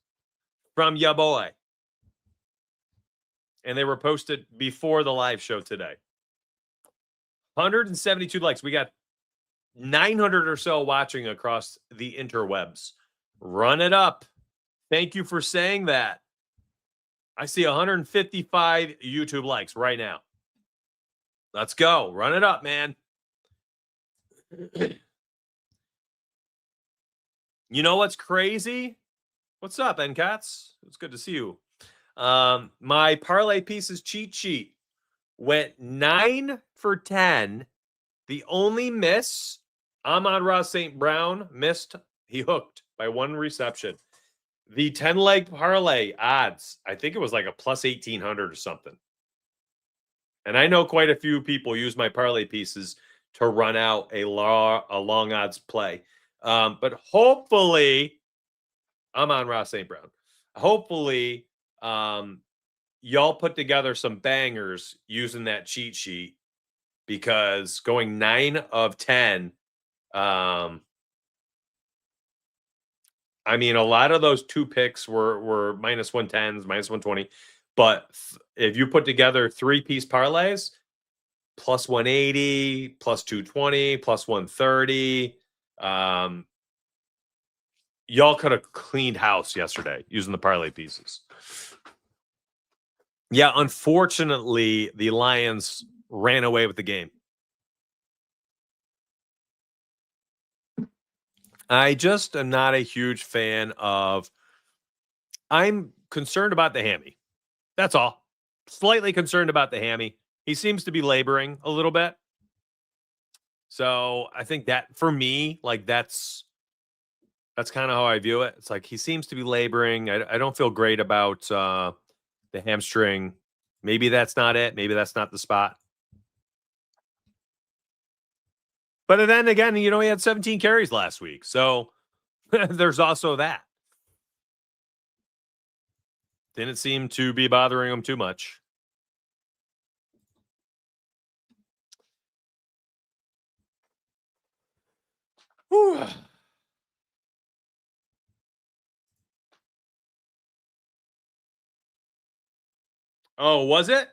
from ya boy. And they were posted before the live show today. 172 likes. We got 900 or so watching across the interwebs. Run it up. Thank you for saying that. I see 155 YouTube likes right now. Let's go. Run it up, man. You know what's crazy? What's up, NCats? It's good to see you. My parlay pieces cheat sheet went 9 for 10. The only miss, Amon-Ra St. Brown missed. He hooked by 1 reception. The 10-leg parlay odds, I think it was like a plus 1,800 or something. And I know quite a few people use my parlay pieces to run out a long odds play. But hopefully, Amon-Ra St. Brown. Hopefully, y'all put together some bangers using that cheat sheet, because going 9 of 10, I mean, a lot of those 2 picks were minus 110s, minus 120. But if you put together 3-piece parlays, plus 180, plus 220, plus 130, y'all could have cleaned house yesterday using the parlay pieces. Yeah, unfortunately, the Lions ran away with the game. I just am not a huge fan of. I'm concerned about the hammy. That's all. Slightly concerned about the hammy. He seems to be laboring a little bit. So I think that for me, like that's kind of how I view it. It's like he seems to be laboring. I don't feel great about the hamstring. Maybe that's not it. Maybe that's not the spot. But then again, he had 17 carries last week. So there's also that. Didn't seem to be bothering him too much. Whew. Oh, was it?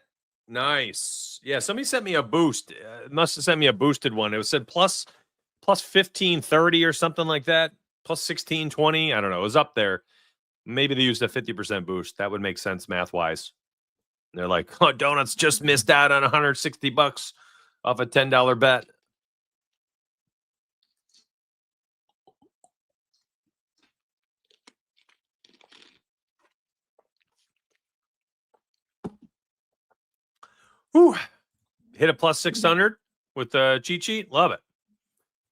Nice. Yeah, somebody sent me a boost. Must have sent me a boosted one. It was said plus 1530 or something like that. Plus 1620. I don't know. It was up there. Maybe they used a 50% boost. That would make sense math-wise. They're like, oh, Donuts just missed out on $160 off a $10 bet. Whew. Hit a plus 600 with the cheat sheet. Love it.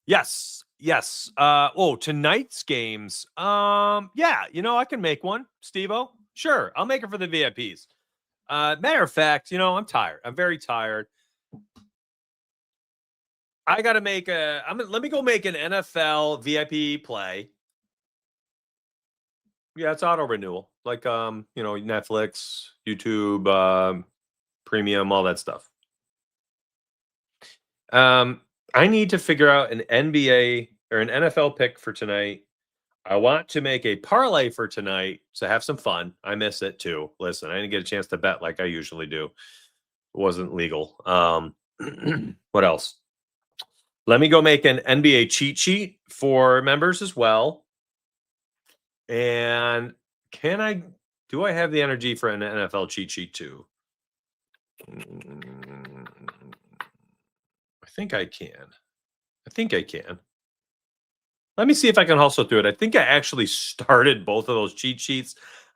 Yes. Tonight's games. Yeah, I can make one, Steve-O. Sure, I'll make it for the VIPs. Matter of fact, I'm tired. I'm very tired. I got to make let me go make an NFL VIP play. Yeah, it's auto renewal. Like, Netflix, YouTube, premium, all that stuff. I need to figure out an NBA or an NFL pick for tonight. I want to make a parlay for tonight to have some fun. I miss it too. Listen, I didn't get a chance to bet like I usually do. It wasn't legal. What else? Let me go make an NBA cheat sheet for members as well. And do I have the energy for an NFL cheat sheet too? I think I can. Let me see if I can hustle through it. I think I actually started both of those cheat sheets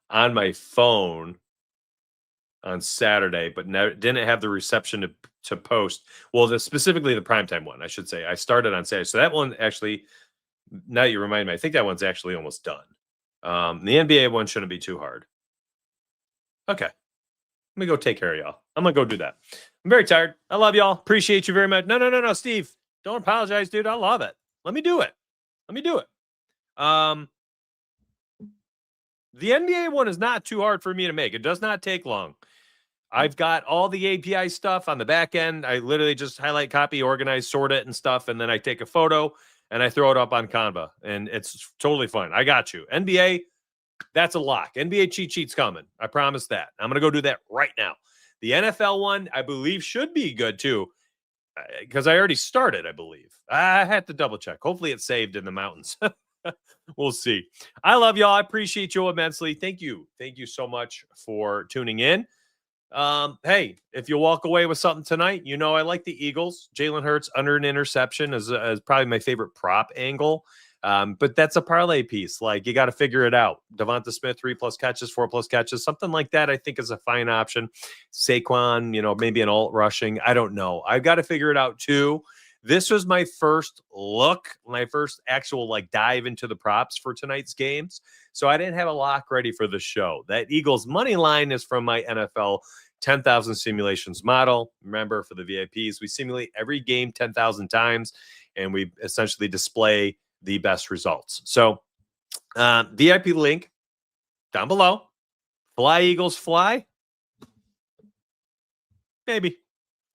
on my phone on Saturday, but didn't have the reception to post. Well, specifically the primetime one, I should say. I started on Saturday. So that one actually, now you remind me, I think that one's actually almost done. The NBA one shouldn't be too hard. Okay. Let me go take care of y'all. I'm going to go do that. I'm very tired. I love y'all. Appreciate you very much. No, Steve. Don't apologize, dude. I love it. Let me do it. The NBA one is not too hard for me to make. It does not take long. I've got all the API stuff on the back end. I literally just highlight, copy, organize, sort it and stuff. And then I take a photo and I throw it up on Canva. And it's totally fine. I got you. NBA, that's a lock. NBA cheat sheet's coming. I promise that. I'm going to go do that right now. The NFL one, I believe, should be good too. Because I already started, I believe. I had to double check. Hopefully it's saved in the mountains. We'll see. I love y'all. I appreciate you immensely. Thank you. Thank you so much for tuning in. Hey, if you walk away with something tonight, you know I like the Eagles. Jalen Hurts under an interception is probably my favorite prop angle. But that's a parlay piece. Like, you got to figure it out. Devonta Smith, 3+ catches, 4+ catches, something like that, I think is a fine option. Saquon, maybe an alt rushing. I don't know. I've got to figure it out too. This was my first look, my first actual dive into the props for tonight's games. So I didn't have a lock ready for the show. That Eagles money line is from my NFL 10,000 simulations model. Remember, for the VIPs, we simulate every game 10,000 times, and we essentially display the best results. So VIP link down below. Fly, Eagles, fly. Maybe.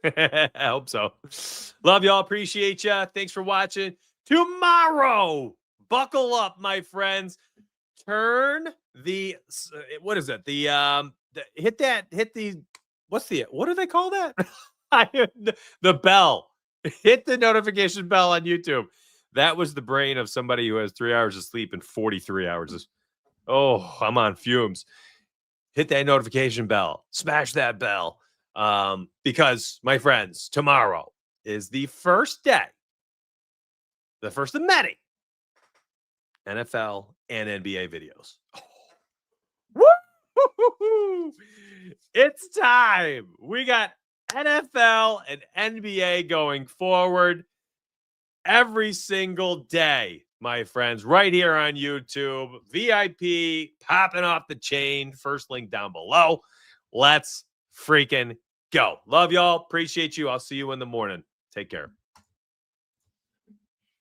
I hope so. Love y'all. Appreciate ya. Thanks for watching. Tomorrow, buckle up, my friends. Turn the, what is it? What do they call that? The bell. Hit the notification bell on YouTube. That was the brain of somebody who has 3 hours of sleep and 43 hours. Oh, I'm on fumes. Hit that notification bell. Smash that bell. Because, my friends, tomorrow is the first day, the first of many NFL and NBA videos. Woo! It's time. We got NFL and NBA going forward every single day, my friends, right here on YouTube. VIP popping off the chain. First link down below. Let's freaking go. Love y'all. Appreciate you. I'll see you in the morning. Take care.